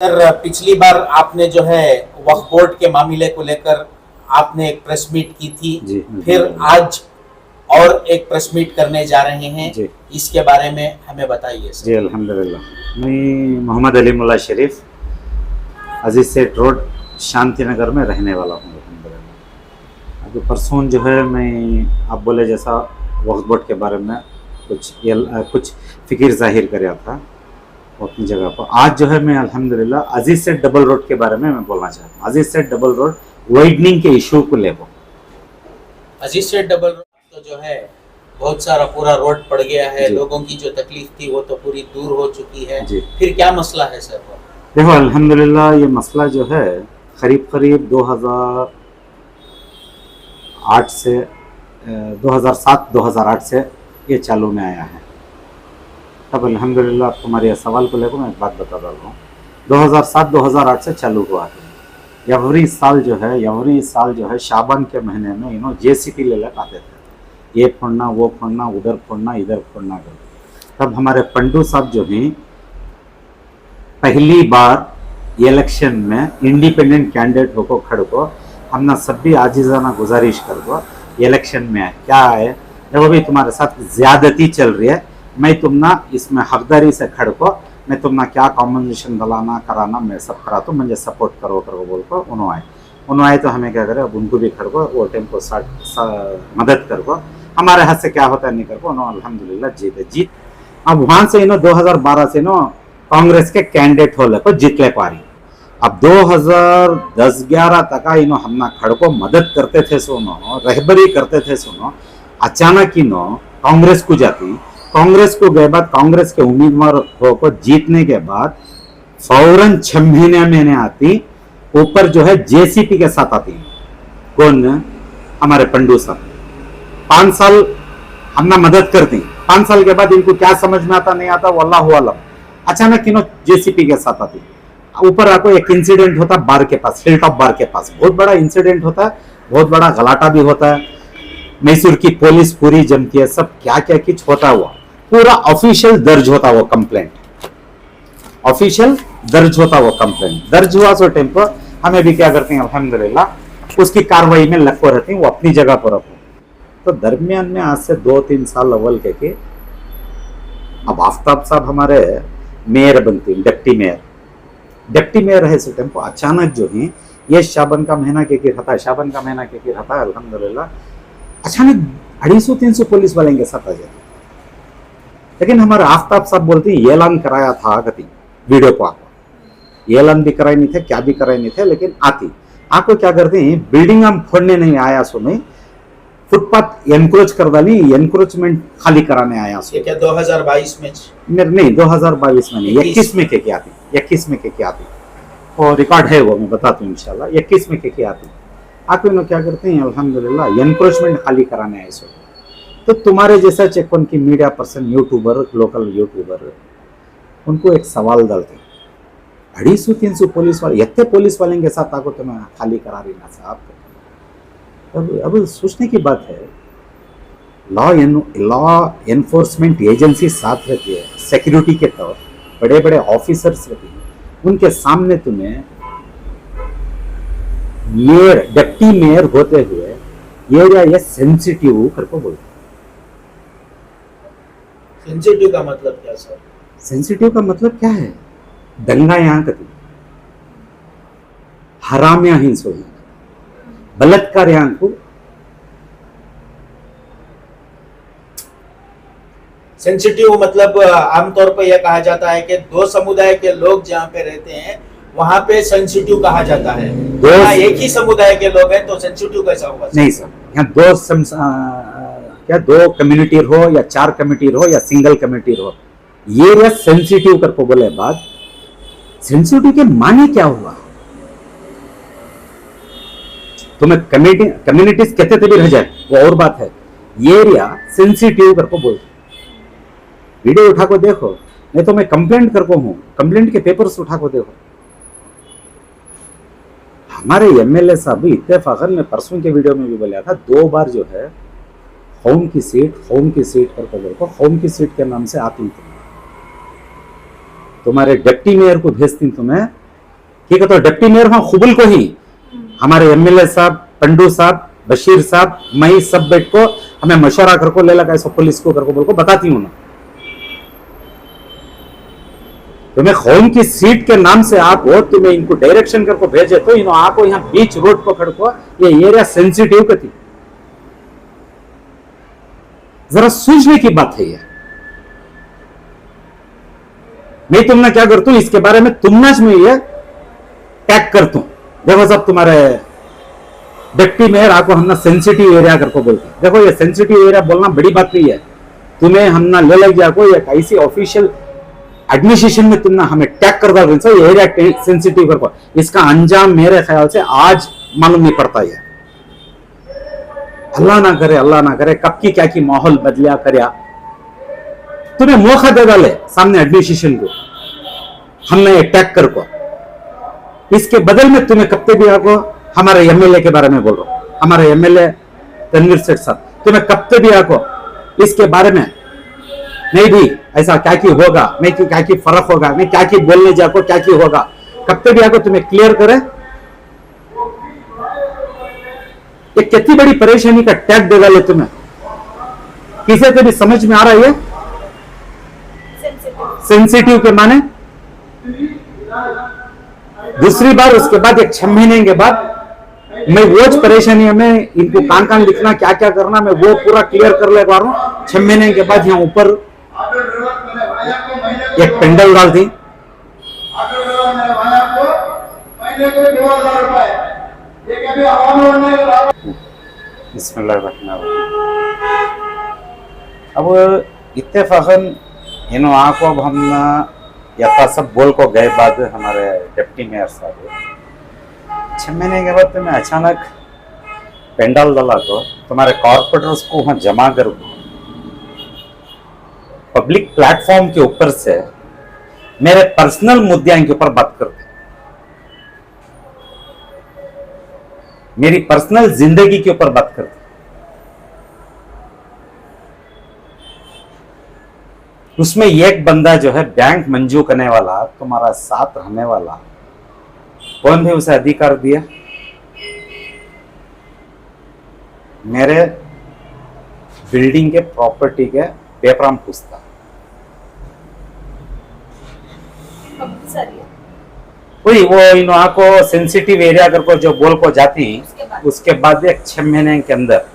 Sir, पिछली बार आपने जो है वक्फ बोर्ड के मामले को लेकर आपने एक प्रेस मीट की थी। जी, फिर आज और एक प्रेस मीट करने जा रहे हैं जी। इसके बारे में हमें बताइए सर। जी अल्हम्दुलिल्लाह। मैं मोहम्मद अली मुल्ला शरीफ अजीज सेठ रोड शांति नगर में रहने वाला हूँ अल्हम्दुलिल्लाह। अभी परसों जो है मैं आप बोले जैसा वक्फ बोर्ड के बारे में कुछ फिक्र जाहिर कराया था अपनी जगह पर। आज जो है मैं अल्हम्दुलिल्लाह अजीज सेठ डबल रोड के बारे में मैं बोलना चाहता हूँ। अजीज सेठ डबल रोड वाइडनिंग के इशू को लेकर अजीज सेठ डबल रोड तो जो है बहुत सारा पूरा रोड पड़ गया है, जी। लोगों की जो तकलीफ थी वो तो पूरी दूर हो चुकी है। जी। फिर क्या मसला है सर? देखो अल्हम्दुलिल्लाह ये मसला जो है करीब 2008 से 2007-2008 से ये चालू में आया है। तब अल्हम्दुलिल्लाह तुम्हारे सवाल को लेकर मैं एक बात बता रहा हूँ। 2007-2008 से चालू हुआ है। एवरी साल जो है शाबान के महीने में जेसीपी ले लेकर आते थे, ये फोड़ना वो फोड़ना उधर फोड़ना इधर फोड़ना। तब हमारे पंडू साहब जो हैं पहली बार इलेक्शन में इंडिपेंडेंट कैंडिडेट होकर खड़ को हमने सब भी आजीजाना गुजारिश कर दो इलेक्शन में क्या है, देखो भाई तुम्हारे साथ ज्यादती चल रही है, मैं तुम ना इसमें हकदारी से खड़ को मैं तुम ना क्या कॉम्पनसेशन दिलाना कराना मैं सब करा तो मुझे सपोर्ट करो बोल को उन्होंने आए तो हमें क्या करे, अब उनको भी खड़ को वो टाइम को मदद कर को हमारे हाथ से क्या होता है नहीं कर को उन्होंने अल्हम्दुलिल्लाह जीत। अब वहां से 2012 से कांग्रेस के कैंडिडेट हो को जीत ले पा रही। अब 2010-11 तक हमना खड़ को मदद करते थे रहबरी करते थे अचानक कांग्रेस को जाती, कांग्रेस को गए बाद कांग्रेस के उम्मीदवार को जीतने के बाद फौरन 6 महीने में आती ऊपर जो है जेसीपी के साथ आती। कौन? हमारे पंडू साहब 5 साल हमने मदद करती, 5 साल के बाद इनको क्या समझ में आता नहीं आता वो अल्लाह आलम। अचानक जेसीपी के साथ आती। ऊपर आपको एक इंसिडेंट होता बार के पास, हिल टॉप बार के पास बहुत बड़ा इंसिडेंट होता है, बहुत बड़ा गलाटा भी होता है, मैसूर की पुलिस पूरी जमती है, सब क्या क्या कुछ होता हुआ पूरा ऑफिशियल दर्ज होता वो कंप्लेंट, ऑफिशियल दर्ज होता वो कंप्लेंट दर्ज हुआ सो टाइम पर हमें भी क्या करते हैं अल्हम्दुलिल्लाह उसकी कार्रवाई में लग रहते हैं, वो अपनी जगह पर रखो। तो दरमियान में आज से 2-3 साल अव्वल के अब आफ्ताब साहब हमारे मेयर बनती, डिप्टी मेयर है इस टाइम को अचानक जो है ये शाबान का महीना के रहता है अल्हम्दुलिल्लाह अचानक 250-300 पुलिस वाले के साथ आ जाते। लेकिन हमारे आफ्ताब साहब बोलते हैं ऐलान कराया था गति वीडियो को आपको ऐलान भी कराए नहीं थे, क्या भी कराए नहीं थे, लेकिन आती आपको क्या करते हैं बिल्डिंग हम फोड़ने नहीं आया सो नहीं फुटपाथ एनक्रोच कर डाली, एनक्रोचमेंट खाली कराने आया सो। क्या 2022 में? नहीं 2022 में नहीं, 21 में के आती और रिकॉर्ड है वो मैं बताता हूँ इंशाल्लाह। 21 में के आती आप क्या करते हैं अल्हम्दुलिल्लाह एनक्रोचमेंट खाली कराने आए सो। तो तुम्हारे जैसा चेकपन की media person YouTuber, local YouTuber उनको एक सवाल डालते 250-300 पुलिस वाले इतने पुलिस वाले के साथ आको तुम्हें खाली करा रही ना साहब। अब सोचने की बात है, लॉ एनफोर्समेंट एजेंसी साथ रहती है, सिक्योरिटी के तौर बड़े बड़े ऑफिसर्स रहते हैं, उनके सामने तुम्हें मेयर डिप्टी मेयर होते हुए ये सेंसिटिव करके बोलते। सेंसिटिव का मतलब क्या सर? सेंसिटिव का मतलब क्या है? दंगा यहाँ कती, हराम यहाँ हिंसो, बलात्कार यहाँ को। सेंसिटिव मतलब आमतौर पर यह कहा जाता है कि 2 समुदाय के लोग जहाँ पे रहते हैं वहां पे सेंसिटिव कहा जाता है। एक ही समुदाय के लोग हैं तो सेंसिटिव कैसा होगा? नहीं सर, यहाँ 2 कम्युनिटी हो या 4 कम्युनिटी हो या सिंगल कम्युनिटी हो, ये सेंसिटिव कर बोले बात। सेंसिटिव के माने क्या हुआ? तुम्हें कम्युनिटीज कहते थे भी रह जाए वो और बात है, ये एरिया सेंसिटिव करके बोलते। वीडियो उठा को देखो, नहीं तो मैं कंप्लेंट करको हूं, कंप्लेंट के पेपर्स उठा को देखो। हमारे एमएलए साहब भी इत्तेफाकन में परसों के वीडियो में भी बोला था 2 बार जो है होम की सीट करके बोल को होम की सीट के नाम से आती तुम्हारे डिप्टी मेयर को भेजती तुम्हें ठीक है, तो डिप्टी मेयर हाँ खुबुल को ही हमारे एमएलए साहब, पंडू साहब, बशीर साहब, मैं सब बैठ को हमें मशवरा करको ले लगा ऐसा पुलिस को करको बोल को बताती हूँ ना। तुम्हें कौन की सीट के नाम से आप हो, तुम्हें इनको डायरेक्शन करको भेजे तो इन आपको यहाँ बीच रोड पकड़ को ये एरिया सेंसिटिव कथी, जरा सोचने की बात है ये। मैं तुमने क्या करता हूं इसके बारे में तुमने में ये टैग करता हूं, देखो सब तुम्हारे डिप्टी मेयर आपको हमने सेंसिटिव एरिया करको बोलते हैं। देखो ये सेंसिटिव एरिया बोलना बड़ी बात नहीं है, तुम्हें हमने ले लग गया कोई एक ऐसी ऑफिशियल एडमिनिस्ट्रेशन में तुमने हमें टैग कर दो ये एरिया सेंसिटिव करको, इसका अंजाम मेरे ख्याल से आज मालूम नहीं पड़ता है। अल्लाह ना करे कब की क्या की माहौल बदलिया करया, तुम्हें मौका दे डाले सामने एडमिनिस्ट्रेशन को हमने टैग कर को, इसके बदल में तुम्हें कब भी आपको हमारे एमएलए के बारे में बोल रहा हूं, हमारे एमएलए तनवीर सेठ साहब, तुम्हें कब भी आपको इसके बारे में नहीं भी ऐसा क्या की होगा, मैं क्या की फर्क होगा, मैं क्या की बोलने जाको क्या की होगा, कब भी आपको तुम्हें क्लियर करे। ये कितनी बड़ी परेशानी का टैग दे डाले तुम्हें, किसे को भी समझ में आ रहा है सेंसिटिव के माने। दूसरी बार उसके बाद एक 6 महीने के बाद मैं वो परेशानी हमें इनको कान लिखना क्या क्या करना मैं वो पूरा क्लियर कर ले पा रहा हूं। 6 महीने के बाद यहाँ ऊपर एक पेंडल डाल दी, अब इत्तेफाकन इन आंखो अब हम यथा सब बोल को गए बाद हमारे डिप्टी मेयर साहब 6 महीने के बाद तुम्हें अचानक पेंडल डाला तो तुम्हारे कॉर्पोरेटर्स को वहां जमा कर पब्लिक प्लेटफॉर्म के ऊपर से मेरे पर्सनल मुद्दों के ऊपर बात करते, मेरी पर्सनल जिंदगी के ऊपर बात करते। उसमें एक बंदा जो है बैंक मंजूर करने वाला, तुम्हारा साथ रहने वाला, कौन भी उसे अधिकार दिया? मेरे बिल्डिंग के प्रॉपर्टी के पेपर में पूछता, वही वो इन को सेंसिटिव एरिया करको जो बोल को जाती, उसके बाद एक 6 महीने के अंदर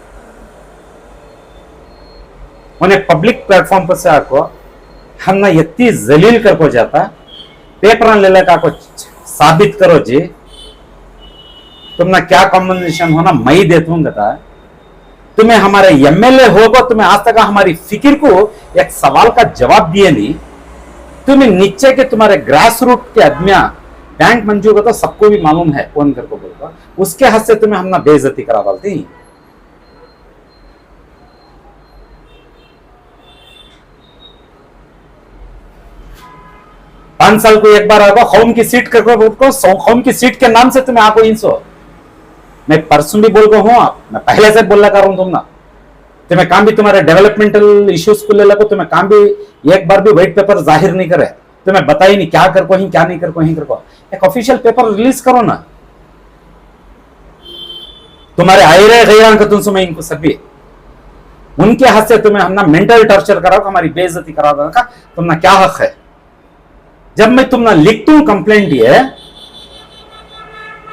उन्हें पब्लिक प्लेटफॉर्म पर से आको हमने इतनी जलील करको जाता, पेपर ले लेकर को साबित करो जी तुमने क्या कॉम्बिनेशन होना मैं ही देता हूं। बता तुम्हें हमारे एमएलए होगा, तुम्हें आज तक हमारी फिक्र को एक सवाल का जवाब दिए नहीं। तुम्हें नीचे के तुम्हारे ग्रास रूट के आदमिया बैंक मंजूर का तो सबको भी मालूम है कौन करको बोलता, उसके हाथ से तुम्हें हमने बेइज्जती करा डालती। 5 साल को एक बार आगा कौम की सीट करको कौम की सीट के नाम से तुम्हें आपको इंसो, मैं परसों भी बोल रहा हूं, मैं पहले से बोलना कर रहा हूं तुम ना, तुम्हें काम भी तुम्हारे डेवलपमेंटल इश्यूज को ले लगो, तुम्हें काम भी एक बार भी व्हाइट पेपर जाहिर नहीं करे, तुम्हें बताई नहीं क्या कर को ही क्या नहीं कर को ही कर को, एक ऑफिशियल पेपर रिलीज करो ना। तुम्हारे आए रहे गैरान का तुम समय इनको सभी उनके हाथ से तुम्हें हमने मेंटल टॉर्चर कराओ, हमारी बेइज्जती करा देने का तुमने क्या हक है? जब मैं तुमने लिखता हूं कंप्लेंट ये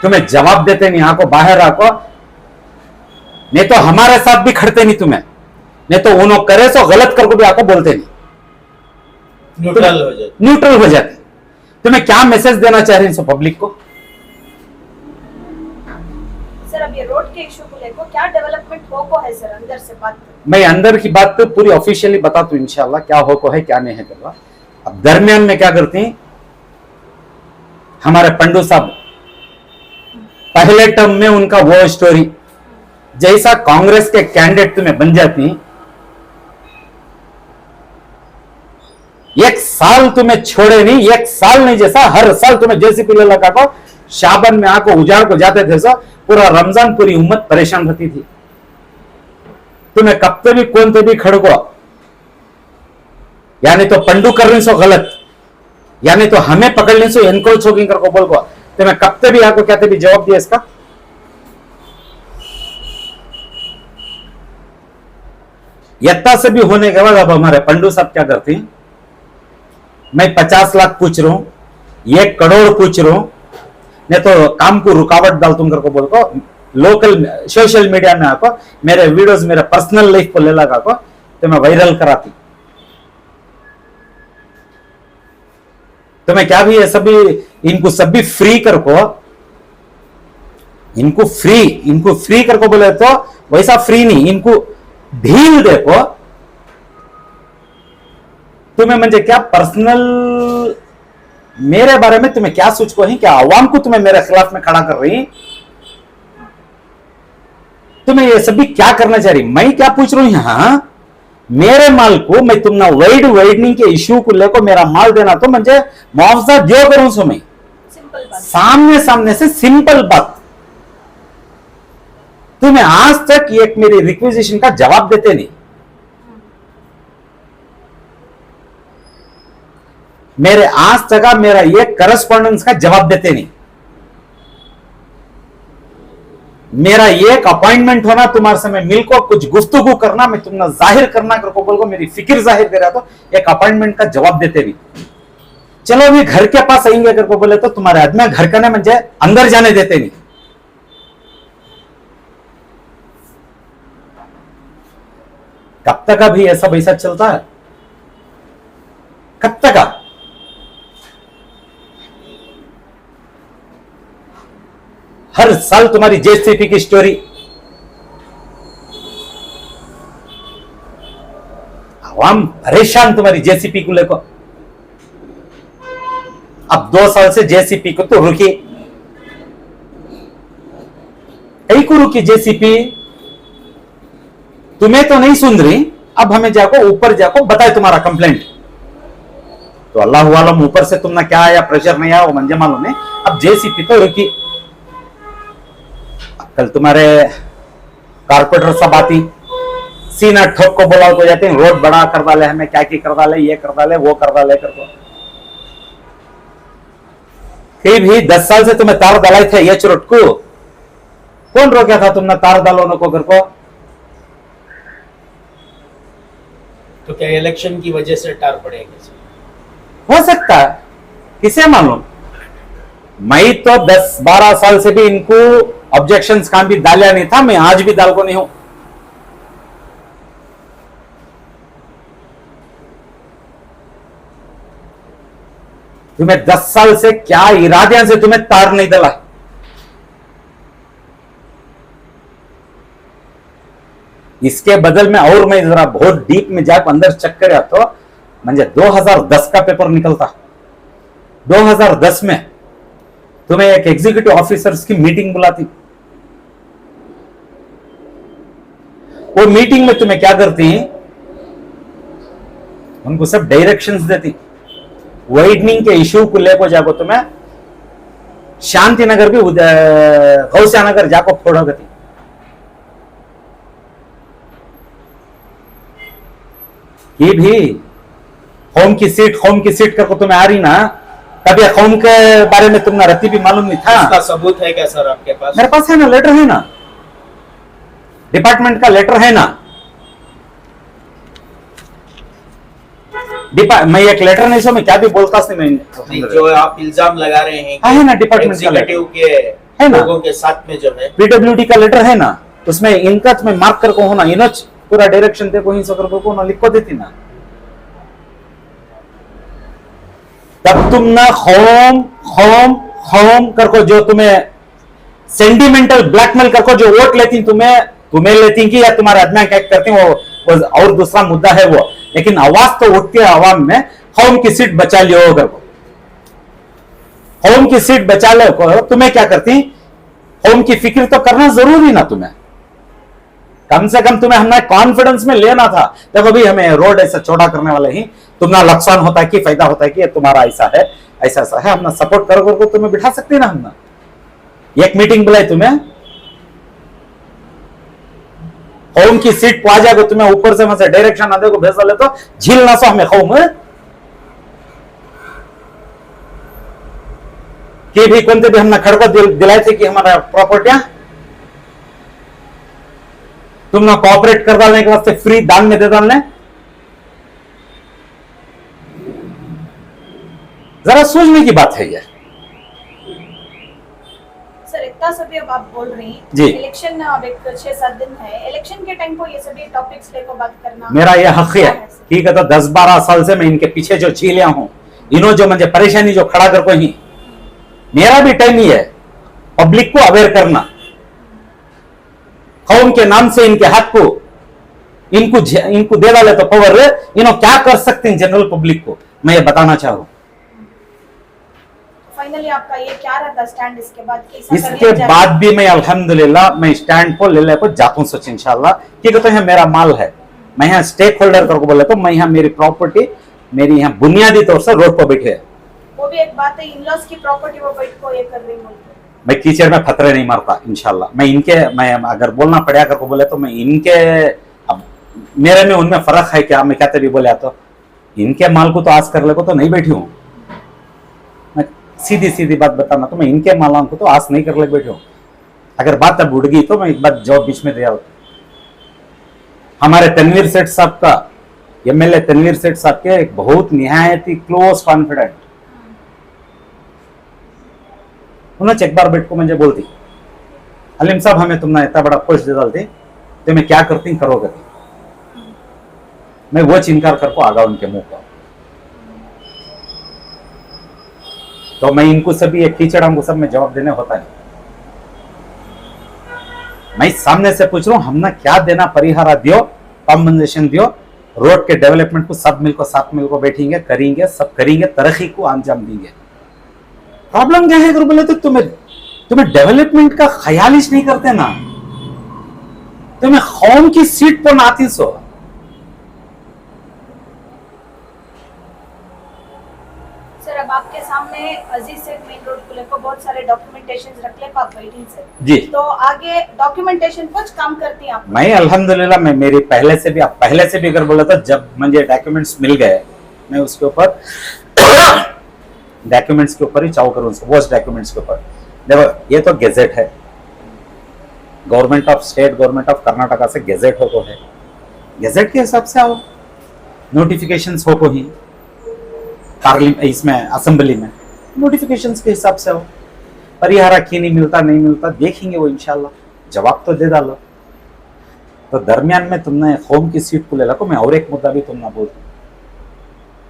तुम्हें जवाब देते नहीं, आको बाहर आको, नहीं तो हमारे साथ भी खड़ते नहीं तुम्हें, नहीं तो उन्होंने करे सो गलत करको भी आको बोलते नहीं, न्यूट्रल हो जाते। तुम्हें क्या मैसेज देना चाह रहे हैं पब्लिक को? सर अब ये रोड के इशू को लेकर क्या डेवलपमेंट हो है सर, अंदर से बात? मैं अंदर की बात तो पूरी ऑफिशियली बता दूं इंशाल्लाह क्या हो है क्या नहीं है करवा। अब दरमियान में क्या करती हैं हमारे पंडू साहब, पहले टर्म में उनका वो स्टोरी जैसा कांग्रेस के कैंडिडेट तुम्हें बन जाती, 1 साल तुम्हें छोड़े नहीं, 1 साल नहीं, जैसा हर साल तुम्हें जैसी पीले लगा को शाबन में आको उजाड़ को जाते थे, सो पूरा रमजान पूरी उम्मत परेशान रहती थी। तुम्हें कब भी कौन भी खड़को, यानी तो पंडू कर रही सो गलत, यानी तो हमें पकड़ ली सो एनकोल छोकिंग करको बोल को, तो मैं कब भी आपको कहते भी जवाब दिया इसका। यत्ता से भी होने के बाद अब हमारे पंडू साहब क्या करते हैं, मैं 50 लाख पूछ रहा हूं, 1 करोड़ पूछ रहा हूं, नहीं तो काम को रुकावट डाल तुम करके बोल को लोकल सोशल मीडिया में आको मेरे वीडियोस मेरे पर्सनल लाइफ को ले लगा को तो मैं वायरल कराती। तो मैं क्या भी ये सभी इनको सभी फ्री कर को इनको फ्री कर को बोले तो वैसा फ्री नहीं, इनको ढील देखो तुम्हें म्हणजे क्या पर्सनल मेरे बारे में तुम्हें क्या सोच को ही, क्या आवाम को तुम्हें मेरे खिलाफ में खड़ा कर रही, तुम्हें ये सभी क्या करना चाह रही। मैं क्या पूछ रहा हूं यहां, मेरे माल को मैं तुमना वाइडनिंग के इश्यू को लेकर मेरा माल देना तो मुझे मुआवजा दियो करूं सो मैं सिंपल बात। सामने से सिंपल बात। तुम्हें आज तक एक मेरी रिक्वेजिशन का जवाब देते नहीं, मेरे आज तक मेरा ये करस्पॉन्डेंस का जवाब देते नहीं। मेरा एक अपॉइंटमेंट होना तुम्हारे समय मिलको कुछ गुफ्तगू करना, मैं तुमने जाहिर करना करको बोल को मेरी फिक्र जाहिर करा तो एक अपॉइंटमेंट का जवाब देते भी। चलो अभी घर के पास आएंगे करको बोले तो तुम्हारे आदमी घर का ना मुझे अंदर जाने देते नहीं। कब तक अभी ऐसा वैसा चलता है, कब तक? हर साल तुम्हारी जेसीपी की स्टोरी, आवाम परेशान तुम्हारी जेसीपी को लेकर। अब 2 साल से जेसीपी को तो रुकी, कई को रुकी जेसीपी, तुम्हें तो नहीं सुन रही। अब हमें जाको ऊपर जाको बताए तुम्हारा कंप्लेंट, तो अल्लाह वालम ऊपर से तुमने क्या आया प्रेशर नहीं आया वो मंजे मालूम नहीं। अब जेसीपी तो रुकी, कल तुम्हारे कारपोरेटर सब आती सीना ठोक को बोला तो जाते हैं रोड बड़ा कर डाले, हमें क्या की कर डाले, ये कर डाले, वो कर डाले कर को। कहीं भी 10 साल से तुम्हें तार डाले थे ये रोड को, कौन रोका था तुमने तार डालो को घर को? तो क्या इलेक्शन की वजह से टार पड़ेगा? हो सकता है, किसे मालूम। मैं तो 10-12 साल से भी इनको ऑब्जेक्शंस काम भी डाला नहीं था, मैं आज भी डाल को नहीं हूं। तुम्हें 10 साल से क्या इरादे से तुम्हें तार नहीं डाला, इसके बदल में और मैं जरा बहुत डीप में जाकर अंदर चेक कर तो म्हणजे 2010 का पेपर निकलता। 2010 में तुम्हें एक एग्जीक्यूटिव ऑफिसर्स की मीटिंग बुलाती, वो मीटिंग में तुम्हें क्या करती, उनको सब डायरेक्शंस देती, वाइडनिंग के इश्यू को लेकर जाको तुम्हें शांति नगर भी गौसिया नगर जाको फोड़ो गती। ये भी होम की सीट करके तुम्हें आ रही ना, कभी होम के बारे में तुमने रत्ती भी मालूम नहीं था। इसका सबूत है क्या सर आपके पास? मेरे पास है ना, लेटर है ना, डिपार्टमेंट का लेटर है ना। मैं एक लेटर नहीं सो मैं क्या भी बोलता नहीं, जो आप इल्जाम लगा रहे हैं है ना डिपार्टमेंट का लेटर एग्जीक्यूटिव के है ना, लोगों के साथ में जो है पीडब्ल्यूडी का लेटर है ना, उसमें इनका तुम्हें मार्क करको होना, इनच पूरा डायरेक्शन देखो हिंसा करको ना लिख को देती ना। तब तुम ना होम करको जो तुम्हें सेंटिमेंटल ब्लैकमेल करको जो वोट लेती तुम्हें लेती कि या तुम्हारे आदमी क्या करते हैं वो और दूसरा मुद्दा है वो, लेकिन आवाज तो उठती है आवाम में, होम की सीट बचा लियो करको, होम की सीट बचा लो को तुम्हें क्या करती, होम की फिक्र तो करना जरूरी ना तुम्हें, कम से कम तुम्हें हमने कॉन्फिडेंस में लेना था। देखो भाई हमें रोड ऐसा चौड़ा करने वाले ही, तुम्हारा नुकसान होता है कि फायदा होता है कि तुम्हारा ऐसा है ऐसा है, हमने सपोर्ट कर तुम्हें बिठा सकते ना। हमने एक मीटिंग बुलाई तुम्हें, होम की सीट पा जाएगा तुम्हें ऊपर से वहां डायरेक्शन आधे को भेज ले तो झील ना सो हमें होम कि भी कोणते भी हमने खड़को दिलाए थे कि हमारा प्रॉपर्टियां तुमने कोऑपरेट कर डालने के वास्ते फ्री दान में दे डालने। जरा सोचने की बात है ये। सर इतना सभी अब आप बोल रही हैं, जी। इलेक्शन अब एक 6-7 दिन है, इलेक्शन के टाइम को ये सभी टॉपिक्स लेकर बात करना मेरा ये हक है, सर? ठीक है। तो 10-12 साल से मैं इनके पीछे जो झीलिया हूं, इन्हों जो मुझे परेशानी जो खड़ा कर को ही, मेरा भी टाइम ही है पब्लिक को अवेयर करना, कौम के नाम से इनके हक को इनको दे डाले तो पावर इन्हों क्या कर सकते हैं जनरल पब्लिक को, मैं ये बताना चाहूँ। फाइनली आपका ये क्या रहता स्टैंड इसके बाद? कैसा कर इसके लिया जाए? बाद भी मैं अल्हम्दुलिल्लाह मैं स्टैंड को ले को जाता हूँ सच इंशाल्लाह, क्योंकि तो यहाँ मेरा माल है, मैं यहाँ स्टेक होल्डर करके बोले तो मैं यहाँ मेरी प्रॉपर्टी मेरी यहाँ बुनियादी तौर से रोड पर बैठे है। वो भी एक बात है, इन-लॉज की प्रॉपर्टी वो बैठ को ये कर रही हूँ। मैं कीचड़ में खतरे नहीं मारता इंशाल्लाह। मैं अगर बोलना पड़ा करके बोले तो मैं इनके, अब मेरे में उनमें फर्क है क्या, मैं कहते भी बोले तो इनके माल को तो आज कर ले को तो नहीं बैठी हूँ, मैं सीधी सीधी बात बताना तो मैं इनके मालों को तो आज नहीं कर ले बैठी हूँ। अगर बात अब उड़ गई तो मैं एक बात जवाब बीच में दिया। हमारे तनवीर सेठ साहब का, एमएलए तनवीर सेठ साहब के एक बहुत निहायत ही क्लोज कॉन्फिडेंट, उन्होंने एक बार बैठ को मुझे बोलती, अलीम साहब हमें तुमने इतना बड़ा पोस्ट दे डालती तो मैं क्या करती करोगे, मैं वो इनकार कर को आगा उनके मुंह पर। तो मैं इनको सभी एक कीचड़ हमको सब में जवाब देने होता नहीं, मैं सामने से पूछ रहा हूं हमने क्या देना, परिहारा दियो, कॉम्पनसेशन दियो, रोड के डेवलपमेंट को सब मिल को साथ मिल को बैठेंगे करेंगे, सब करेंगे, तरक्की को अंजाम देंगे। प्रॉब्लम क्या है अगर बोले तो तुम्हें डेवलपमेंट का ख्याल ही नहीं करते ना, तुम्हें कौम की सीट पर आती सो। सर अब आपके सामने अजीज सेठ मेन रोड को लेकर बहुत सारे डॉक्यूमेंटेशन रख ले आप बैठी से जी, तो आगे डॉक्यूमेंटेशन कुछ काम करती हैं आप? मैं अल्हम्दुलिल्लाह मैं मेरी पहले से भी अगर बोला था, जब मुझे डॉक्यूमेंट्स मिल गए मैं उसके ऊपर डॉक्यूमेंट्स के ऊपर ही चाव करूँ, वो डॉक्यूमेंट्स के ऊपर। देखो ये तो गेजेट है, government of state government of Karnataka से गेजेट हो तो है, गेजेट के हिसाब से आओ, नोटिफिकेशंस हो को ही पार्लियामेंट इसमें असेंबली में नोटिफिकेशंस के हिसाब से आओ, परिहारा क्यों नहीं मिलता देखेंगे वो इंशाल्लाह, जवाब तो दे डालो। तो दरमियान में तुमने कौम की सीट को ले लो। मैं और एक मुद्दा भी तुमने बोल,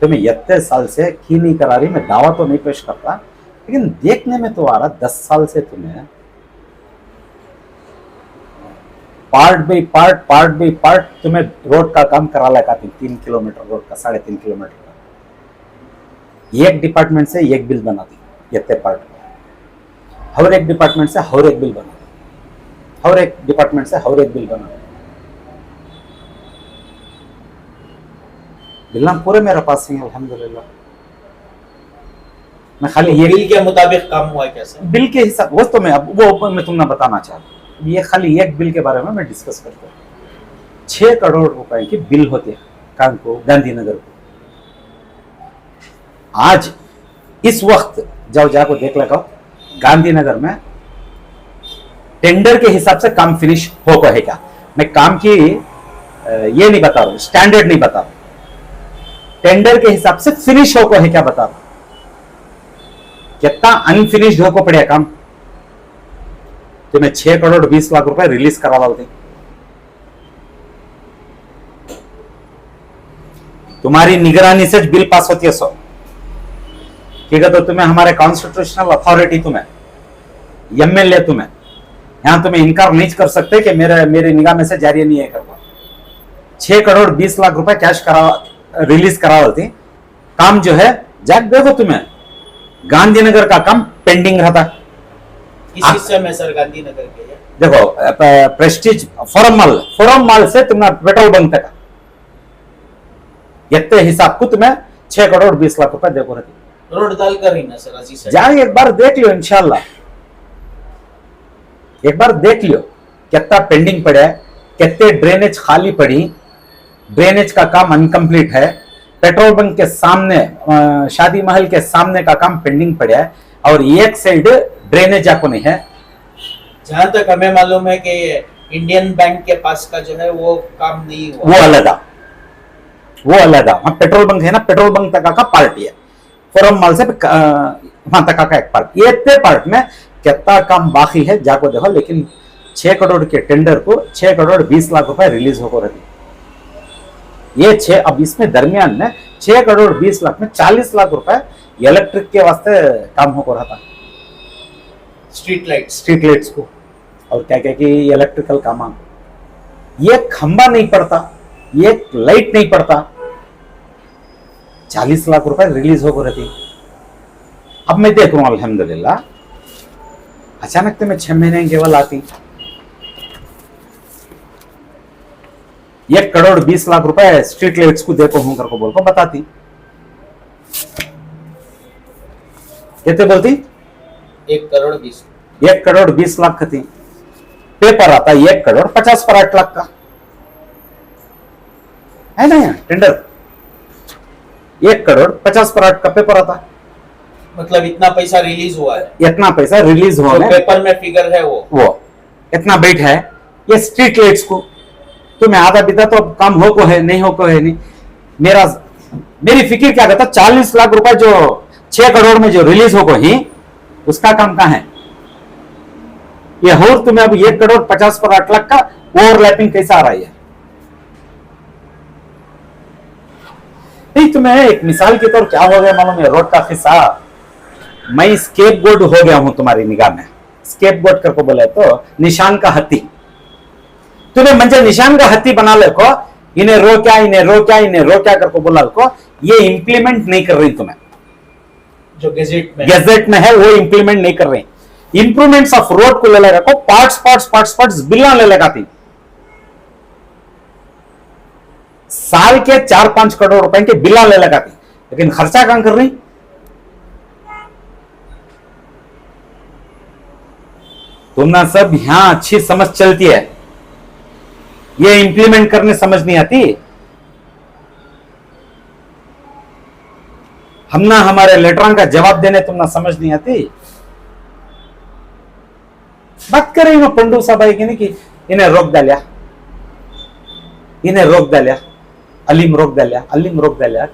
तो मैं इतने साल से की नहीं करा रही, मैं दावा तो नहीं पेश करता, लेकिन देखने में तो आ रहा 10 साल से तुम्हें पार्ट बाई पार्ट तुम्हें रोड का काम करा लगा, 3 किलोमीटर रोड का, 3.5 किलोमीटर का, एक डिपार्टमेंट से एक बिल बना दी इतने पार्ट का, हर एक डिपार्टमेंट से हर एक बिल बना दी, हर एक डिपार्टमेंट से हर एक बिल बना दी, बिल्ला पूरे मेरे पास ही अल्हम्दुलिल्लाह। मैं खाली ये बिल के मुताबिक काम हुआ है कैसे, बिल के हिसाब वो तो मैं तुमने बताना चाहता, ये खाली एक बिल के बारे में मैं डिस्कस करता हूँ। 6 करोड़ रुपए की बिल होती है कानपुर गांधीनगर को। आज इस वक्त जाको देख लगाओ गांधीनगर में टेंडर के हिसाब से काम फिनिश हो है क्या, मैं काम की ये नहीं बता रहा हूं, स्टैंडर्ड नहीं बता रहा, टेंडर के हिसाब से फिनिश हो है क्या बता रहा, कितना अनफिनिश्ड हो को पड़े काम, तो मैं 6 करोड़ 20 लाख रुपए रिलीज करा डालते, तुम्हारी निगरानी से बिल पास होती है सो, ठीक है। तो तुम्हें हमारे कॉन्स्टिट्यूशनल अथॉरिटी, तुम्हें एमएलए, तुम्हें यहां तुम्हें इनकार नहीं कर सकते कि मेरे निगाह में से जारी नहीं है करवा। 6 करोड़ 20 लाख रुपए कैश रिलीज करा डालती, काम जो है जैक देखो तुम्हें गांधीनगर का काम पेंडिंग रहता है। किस हिस्से में सर गांधीनगर के? देखो प्रेस्टीज फोरम माल से तुम्हें पेट्रोल बंक तक इतने हिसाब को तुम्हें 6 करोड़ 20 लाख रुपए देखो रहती, रोड डाल कर ही ना सर अजीज सेठ, जाए एक बार देख लियो इंशाल्लाह, एक बार देख लियो कितना पेंडिंग पड़ा है, कितने ड्रेनेज खाली पड़ी, ड्रेनेज का काम अनकंप्लीट है, पेट्रोल बंक के सामने शादी महल के सामने का काम पेंडिंग पड़ा है, और एक साइड ड्रेनेज आपको नहीं है। जहां तक हमें मालूम है कि इंडियन बैंक के पास का जो है वो काम नहीं हुआ। वो अलग वहाँ पेट्रोल बंक है ना, पेट्रोल बंक तक का पार्ट है, फोरम मॉल से वहां तक का एक पार्ट, ये पार्ट में कितना काम बाकी है जाको देखो। लेकिन 6 करोड़ के टेंडर को 6 करोड़ 20 लाख रुपए रिलीज होकर रहती ये 6। अब इसमें दरमियान में 6 करोड़ 20 लाख में 40 लाख रुपए इलेक्ट्रिक के वास्ते काम होकर रहा था, स्ट्रीट लाइट्स को और क्या क्या कि इलेक्ट्रिकल काम। ये खंबा नहीं पड़ता, ये लाइट नहीं पड़ता, 40 लाख रुपए रिलीज होकर रहती। अब मैं देख रहा हूं अल्हम्दुलिल्लाह, अचानक तो मैं 6 महीने केवल आती 1 करोड़ 20 लाख रुपए स्ट्रीट लाइट्स को देखो हूं करको बोल को बताती, कितने बोलती 1 करोड़ 20 1 करोड़ 20 लाख थी। पेपर आता 1 करोड़ 50 पर 8 लाख का है ना यार टेंडर, 1 करोड़ 50 पर 8 का पेपर आता। मतलब इतना पैसा रिलीज हुआ है, इतना पैसा रिलीज हुआ है, पेपर में फिगर है वो इतना बैठ है ये स्ट्रीट लाइट्स को। तो मैं आधा बीता तो अब काम हो को है नहीं हो को है नहीं, मेरी फिक्र क्या कहता 40 लाख रुपए जो 6 करोड़ में जो रिलीज हो को ही उसका काम कहां है ये हो। तुम्हें अब 1 करोड़ 50 पर 8 लाख का ओवरलैपिंग कैसा आ रहा है। नहीं तुम्हें एक मिसाल के तौर क्या हो गया मालूम है, रोड का किस्सा, मैं स्केप गोड हो गया हूं तुम्हारी निगाह में। स्केप गोड करको बोले तो निशान का हत्ती, तुम्हें मंजे निशान का हत्ती बना ले को, इन्हें रोक्या इन्हें रोक्या इन्हें रोक्या करको बोला को, ये इंप्लीमेंट नहीं कर रही तुम्हें, जो गैजेट में है वो इंप्लीमेंट नहीं कर रही। इंप्रूवमेंट्स ऑफ रोड को ले लेगा को पार्ट्स बिल्ला ले लगाती, साल के 4-5 करोड़ रुपए के बिल्ला ले लगाती, लेकिन खर्चा कहां कर रही। तुमने सब यहां अच्छी समझ चलती है, ये इंप्लीमेंट करने समझ नहीं आती। हम ना हमारे लेटरों का जवाब देने तुम ना समझ नहीं आती। बात कर रही हूं पंडू साहब की नहीं कि इन्हें रोक डालिया, इन्हें रोक डालिया, अलीम रोक डालिया, अलीम रोक डालिया।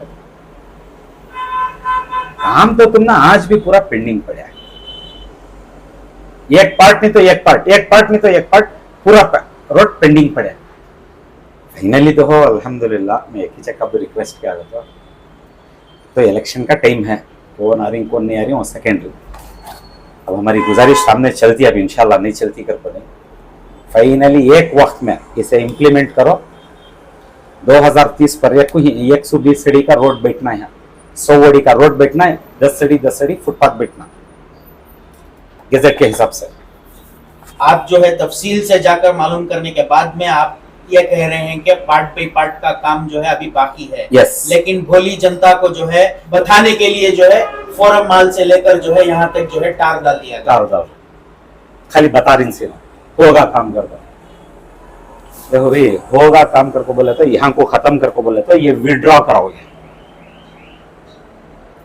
काम तो तुम ना आज भी पूरा पेंडिंग पड़ा है, एक पार्ट नहीं तो एक पार्ट, एक पार्ट नहीं तो एक पार्ट, पूरा रोड पेंडिंग पड़ा है। फाइनली तो हो अल्हम्दुलिल्लाह। मैं एक ही चक्कर भी रिक्वेस्ट किया था, तो इलेक्शन का टाइम है, कौन आ रही कौन नहीं आ रही वो सेकेंडरी। अब हमारी गुजारिश सामने चलती है, अब इंशाल्लाह नहीं चलती कर पड़े। फाइनली एक वक्त में इसे इम्प्लीमेंट करो। 2030 पर एक 120 सीढ़ी का रोड बैठना है, 100 वड़ी का रोड बैठना है, 10 सीढ़ी फुटपाथ बैठना गजट के हिसाब से। आप जो है तफसील से जाकर मालूम करने के बाद में आप ये कह रहे हैं कि पार्ट पे पार्ट का काम जो है अभी बाकी है। yes. लेकिन भोली जनता को जो है बताने के लिए जो है फोरम माल से लेकर जो है यहाँ तक जो है टार डाल दिया गया। खाली बता रही से होगा काम करके, देखो भाई होगा काम करके बोले तो यहाँ को खत्म करके बोले तो ये विड्रॉ कराओगे,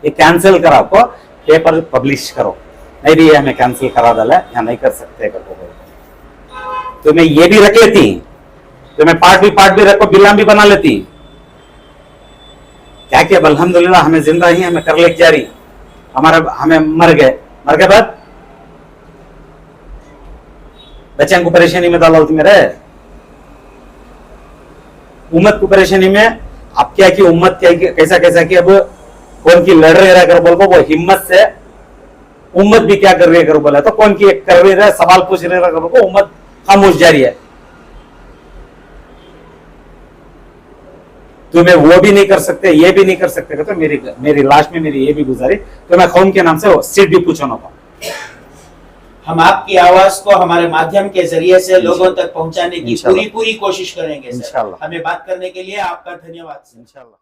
ये कैंसिल कराओ को पेपर पब्लिश करो, नहीं भी हमें कैंसिल करा डाला यहाँ नहीं कर सकते करके बोले तो मैं ये भी रख लेती, तो मैं पार्ट भी रखो, बिल्ला भी बना लेती। क्या किया अल्हम्दुलिल्लाह हमें जिंदा ही हमें कर ले जा रही, हमें मर गए बाद बच्चों को परेशानी में डालो मेरे उम्मत को परेशानी में। अब क्या की उम्मत क्या कैसा कि अब कौन की लड़ रहे कर बोल वो हिम्मत से उम्मत भी क्या कर रही है कर बोला तो कौन की कर रही है सवाल पूछ रहे कर को उम्मत खामोश जा रही है। तुम्हें वो भी नहीं कर सकते ये भी नहीं कर सकते तो मेरी लास्ट में मेरी ये भी गुजारिश तो मैं कौन के नाम से सीट भी पूछो ना। हम आपकी आवाज को हमारे माध्यम के जरिए से लोगों तक पहुंचाने की पूरी कोशिश करेंगे सर। हमें बात करने के लिए आपका धन्यवाद। इंशाल्लाह।